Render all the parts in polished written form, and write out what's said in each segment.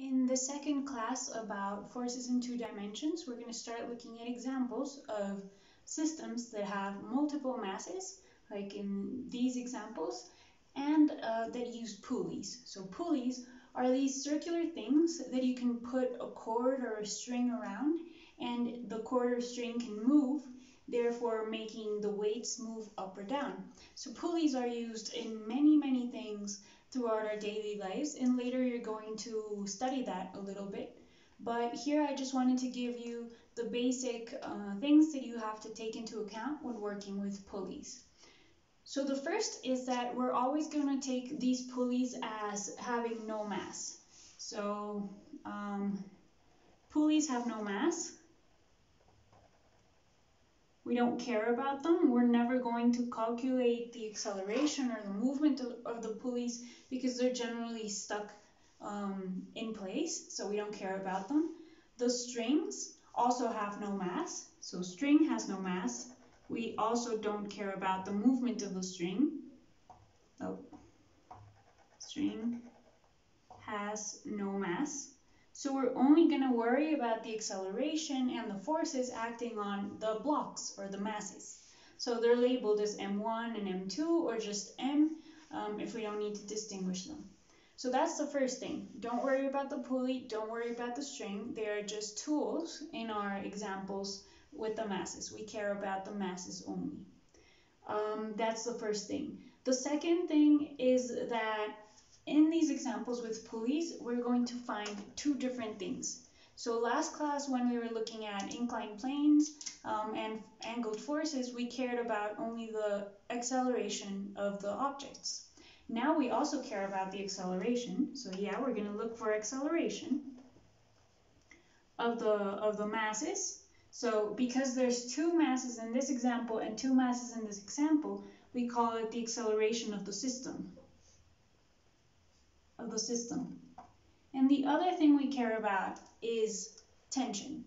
In the second class about forces in two dimensions, we're going to start looking at examples of systems that have multiple masses, like in these examples, and that use pulleys. So pulleys are these circular things that you can put a cord or a string around, and the cord or string can move, therefore making the weights move up or down. So pulleys are used in many things throughout our daily lives, and later you're going to study that a little bit. But here I just wanted to give you the basic things that you have to take into account when working with pulleys. So the first is that we're always going to take these pulleys as having no mass. So pulleys have no mass. We don't care about them. We're never going to calculate the acceleration or the movement of the pulleys because they're generally stuck in place, so we don't care about them. The strings also have no mass, so string has no mass. We also don't care about the movement of the string. Oh, string has no mass. So we're only going to worry about the acceleration and the forces acting on the blocks or the masses. So they're labeled as M1 and M2 or just M if we don't need to distinguish them. So that's the first thing. Don't worry about the pulley, don't worry about the string. They are just tools in our examples with the masses. We care about the masses only. That's the first thing. The second thing is that in these examples with pulleys, we're going to find two different things. So last class when we were looking at inclined planes and angled forces, we cared about only the acceleration of the objects. Now we also care about the acceleration. So yeah, we're going to look for acceleration of the masses. So because there's two masses in this example and two masses in this example, we call it the acceleration of the system. And the other thing we care about is tension.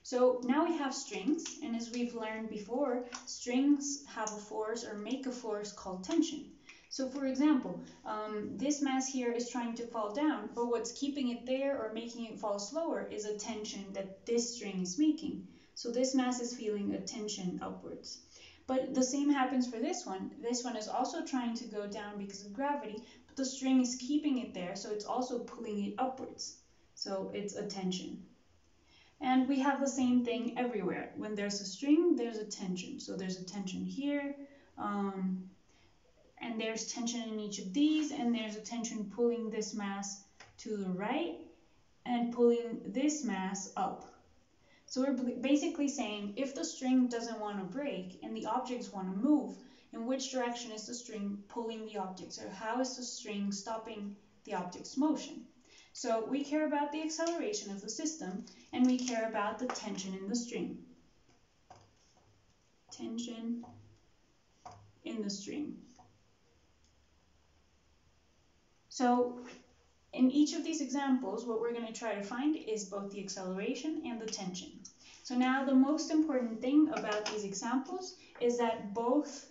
So now we have strings, and as we've learned before, strings have a force or make a force called tension. So for example, this mass here is trying to fall down, but what's keeping it there or making it fall slower is a tension that this string is making. So this mass is feeling a tension upwards. But the same happens for this one. This one is also trying to go down because of gravity, but the string is keeping it there, so it's also pulling it upwards. So it's a tension. And we have the same thing everywhere. When there's a string, there's a tension. So there's a tension here, and there's tension in each of these, and there's a tension pulling this mass to the right and pulling this mass up. So we're basically saying if the string doesn't want to break and the objects want to move, in which direction is the string pulling the objects, or how is the string stopping the object's motion? So we care about the acceleration of the system, and we care about the tension in the string. Tension in the string. So in each of these examples, what we're going to try to find is both the acceleration and the tension. So now the most important thing about these examples is that both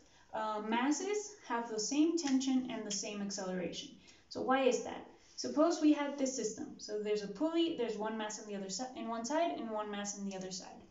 masses have the same tension and the same acceleration. So why is that? Suppose we had this system. So there's a pulley, there's one mass on the other side, in one side, and one mass on the other side.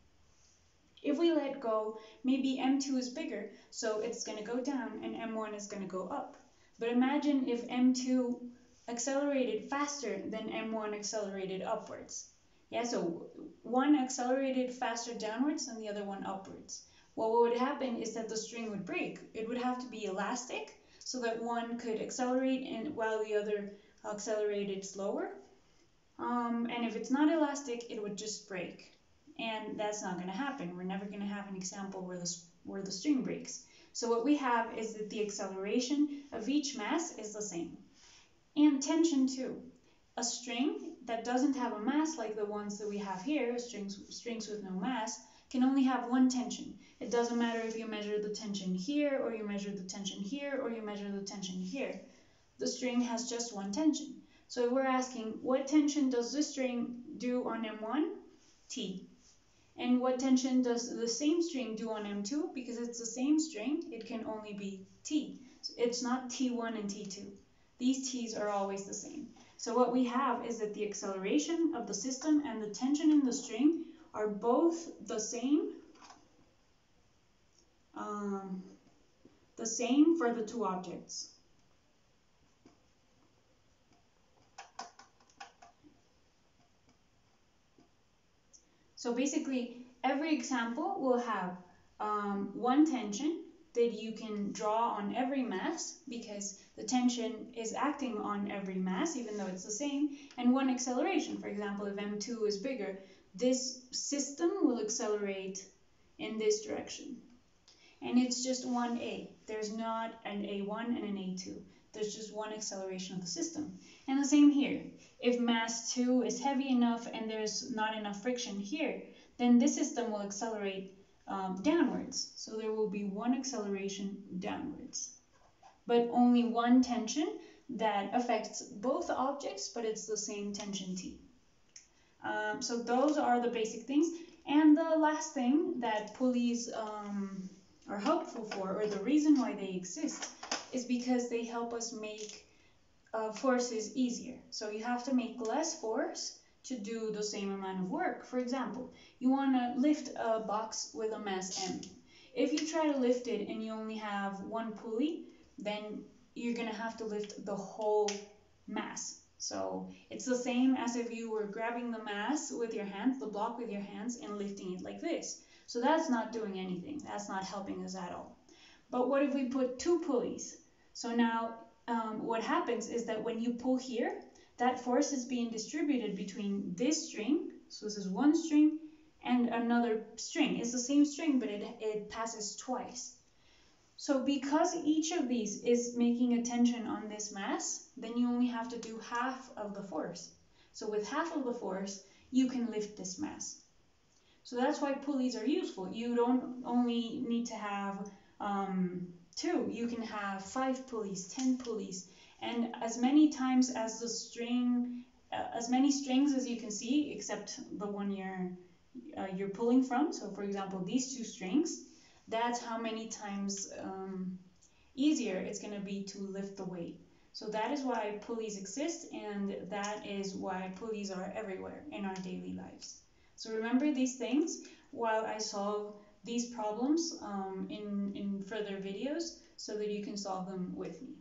If we let go, maybe M2 is bigger, so it's going to go down, and M1 is going to go up. But imagine if M2 accelerated faster than M1 accelerated upwards. Yeah, so one accelerated faster downwards than the other one upwards. Well, what would happen is that the string would break. It would have to be elastic so that one could accelerate and while the other accelerated slower. And if it's not elastic, it would just break. And that's not going to happen. We're never going to have an example where the string breaks. So what we have is that the acceleration of each mass is the same. And tension too. A string that doesn't have a mass like the ones that we have here, strings with no mass, can only have one tension. It doesn't matter if you measure the tension here, or you measure the tension here, or you measure the tension here. The string has just one tension. So if we're asking, what tension does this string do on M1? T. And what tension does the same string do on M2? Because it's the same string, it can only be T. So it's not T1 and T2. These T's are always the same. So what we have is that the acceleration of the system and the tension in the string are both um, the same for the two objects. So basically, every example will have one tension that you can draw on every mass because the tension is acting on every mass even though it's the same, and one acceleration. For example, if M2 is bigger, this system will accelerate in this direction. And it's just one A. There's not an A1 and an A2. There's just one acceleration of the system. And the same here. If mass 2 is heavy enough and there's not enough friction here, then this system will accelerate downwards. So there will be one acceleration downwards. But only one tension that affects both objects, but it's the same tension T. So those are the basic things. And the last thing that pulleys are helpful for, or the reason why they exist, is because they help us make forces easier. So you have to make less force to do the same amount of work. For example, you want to lift a box with a mass M. If you try to lift it and you only have one pulley, then you're going to have to lift the whole mass. So it's the same as if you were grabbing the mass with your hands, the block with your hands, and lifting it like this. So that's not doing anything. That's not helping us at all. But what if we put two pulleys? So now what happens is that when you pull here, that force is being distributed between this string, so this is one string, and another string. It's the same string, but it passes twice. So because each of these is making a tension on this mass, then you only have to do half of the force. So with half of the force, you can lift this mass. So that's why pulleys are useful. You don't only need to have two, you can have 5 pulleys, 10 pulleys, and as many times as the string, as many strings as you can see, except the one you're pulling from. So for example, these two strings, that's how many times easier it's going to be to lift the weight. So that is why pulleys exist, and that is why pulleys are everywhere in our daily lives. So remember these things while I solve these problems in further videos so that you can solve them with me.